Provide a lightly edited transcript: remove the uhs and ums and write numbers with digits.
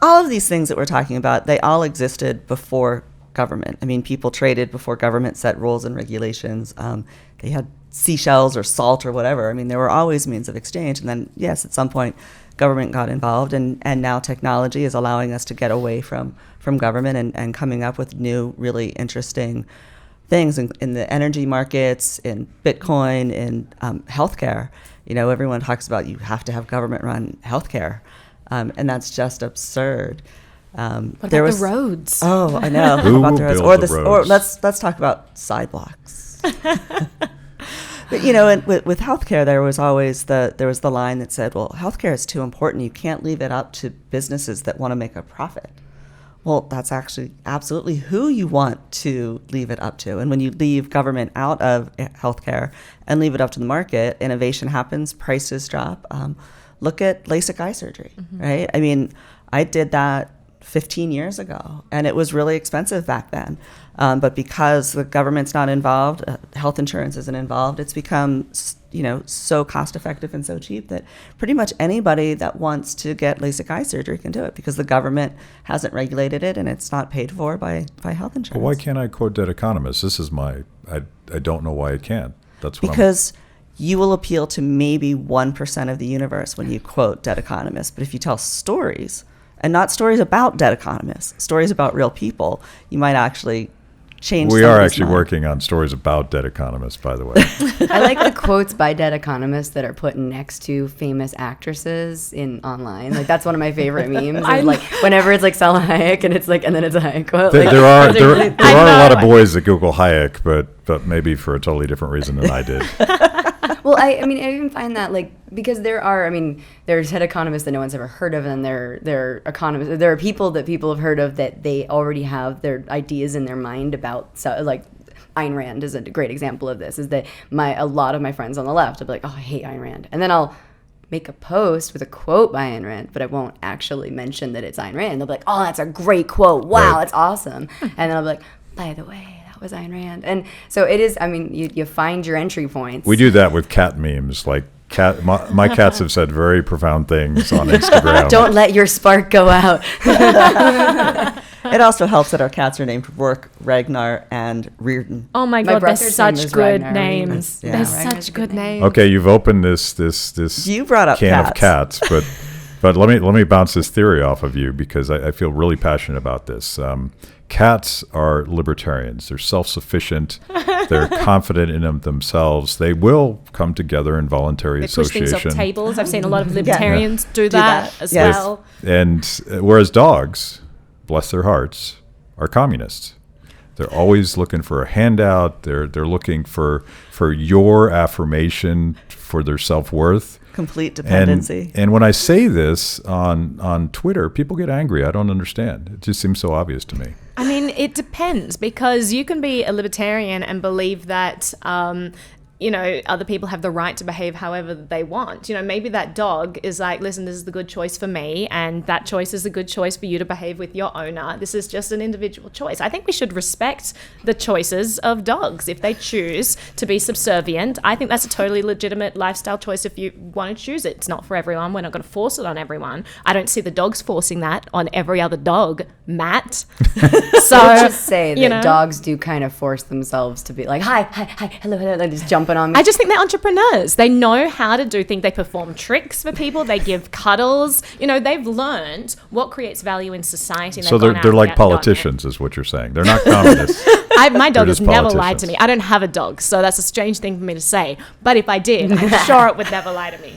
all of these things that we're talking about, they all existed before government. I mean, people traded before government set rules and regulations. They had seashells or salt or whatever. I mean, there were always means of exchange. And then, yes, at some point, government got involved, and now technology is allowing us to get away from government and coming up with new, really interesting things in the energy markets, in Bitcoin, in healthcare. You know, everyone talks about you have to have government-run healthcare, and that's just absurd. What about the roads? Oh, I know. Who about the roads? built the roads? Or let's talk about sidewalks. But you know, with healthcare, there was always the line that said, "Well, healthcare is too important. You can't leave it up to businesses that want to make a profit." Well, that's actually absolutely who you want to leave it up to. And when you leave government out of healthcare and leave it up to the market, innovation happens, prices drop. Look at LASIK eye surgery, right? I mean, I did that 15 years ago, and it was really expensive back then. But because the government's not involved, health insurance isn't involved, it's become, you know, so cost effective and so cheap that pretty much anybody that wants to get LASIK eye surgery can do it because the government hasn't regulated it and it's not paid for by health insurance. Well, why can't I quote Dead Economist? This is I don't know why I can't. That's what because you will appeal to maybe 1% of the universe when you quote Dead Economists. But if you tell stories, and not stories about dead economists, stories about real people, you might actually change. We are actually working on stories about dead economists, by the way. I like the quotes by dead economists that are put next to famous actresses in online. Like that's one of my favorite memes. Like whenever it's like Salma Hayek and it's like, and then it's a Hayek quote. There are a lot of boys that Google Hayek, but maybe for a totally different reason than I did. Well, I mean, I even find that like because there's head economists that no one's ever heard of, and there are people that people have heard of that they already have their ideas in their mind about. So like Ayn Rand is a great example of this. Is that a lot of my friends on the left will be like, oh, I hate Ayn Rand, and then I'll make a post with a quote by Ayn Rand, but I won't actually mention that it's Ayn Rand. They'll be like, oh, that's a great quote. Wow, that's awesome. And then I'll be like, by the way, was Ayn Rand. And so it is, I mean, you find your entry points. We do that with cat memes. Like my cats have said very profound things on Instagram. Don't let your spark go out. It also helps that our cats are named Rourke, Ragnar, and Reardon. Oh my God, they're such good names. Yeah. They're such good names. Okay, you've opened this you brought up can cats. of cats, but let me bounce this theory off of you because I feel really passionate about this. Cats are libertarians. They're self-sufficient. They're confident in themselves. They will come together in voluntary association. They push things off tables. I've seen a lot of libertarians do that as well. And whereas dogs, bless their hearts, are communists. They're always looking for a handout. They're looking for your affirmation for their self-worth. Complete dependency. And when I say this on Twitter, people get angry. I don't understand. It just seems so obvious to me. I mean, it depends because you can be a libertarian and believe that, other people have the right to behave however they want. You know, maybe that dog is like, listen, this is the good choice for me, and that choice is a good choice for you to behave with your owner. This is just an individual choice. I think we should respect the choices of dogs. If they choose to be subservient, I think that's a totally legitimate lifestyle choice if you want to choose it. It's not for everyone. We're not going to force it on everyone. I don't see the dogs forcing that on every other dog, Matt. So I'll just say that dogs do kind of force themselves to be like, hi, hello, and just jumping on me. I just think they're entrepreneurs. They know how to do things. They perform tricks for people. They give cuddles. You know, they've learned what creates value in society. And so they're like politicians is what you're saying. They're not communists. My dog has never lied to me. I don't have a dog, so that's a strange thing for me to say. But if I did, I'm sure it would never lie to me.